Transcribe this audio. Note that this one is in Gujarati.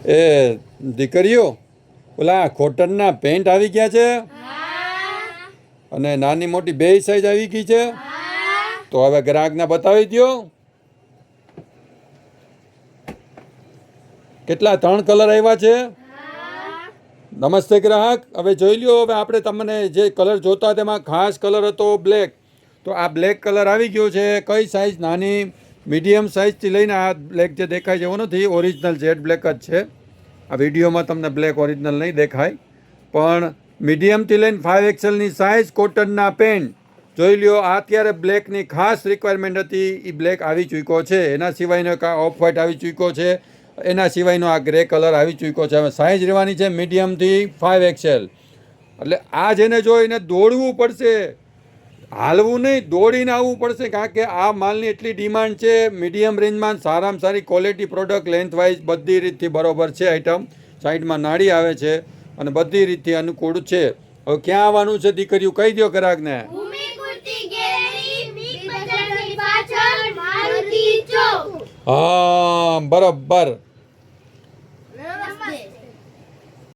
એ દીકરીઓ, ઓલા કોટનના પેન્ટ આવી ગયા છે અને નાની મોટી બે સાઈઝ આવી ગઈ છે. તો હવે ગ્રાહકને બતાવી દો. કેટલા 3 કલર આવ્યા છે. નમસ્તે ગ્રાહક, હવે જોઈ લ્યો. હવે આપણે તમને જે કલર જોતા તેમાં ખાસ કલર હતો બ્લેક. તો આ બ્લેક કલર આવી ગયો છે. કઈ સાઈઝ? નાની, મીડિયમ સાઈઝથી લઈને આ બ્લેક જે દેખાય છે એવો નથી, ઓરિજિનલ જેડ બ્લેક જ છે. આ વિડીયોમાં તમને બ્લેક ઓરિજિનલ નહીં દેખાય, પણ મીડિયમથી લઈને 5XL સાઈઝ કોટનના પેન્ટ જોઈ લ્યો. આ અત્યારે બ્લેકની ખાસ રિક્વાયરમેન્ટ હતી, એ બ્લેક આવી ચૂક્યો છે. એના સિવાયનો એક ઓફ વ્હાઇટ આવી ચૂક્યો છે. એના સિવાયનો આ ગ્રે કલર આવી ચૂક્યો છે. હવે સાઈઝ રહેવાની છે મીડિયમથી 5XL. એટલે આ જેને જોઈને દોડવું પડશે, હાલવું નહીં, દોડીને આવવું પડશે, કારણ કે આ માલની એટલી ડિમાન્ડ છે. મીડિયમ રેન્જમાં સારામાં સારી ક્વોલિટી પ્રોડક્ટ, લેન્થવાઇઝ બધી રીતથી બરોબર છે. આઈટમ સાઈડમાં નાડી આવે છે અને બધી રીતથી અનુકૂળ છે. હવે ક્યાં આવવાનું છે દીકરીઓ, કહી દો ગ્રાહકને. હા, બરોબર.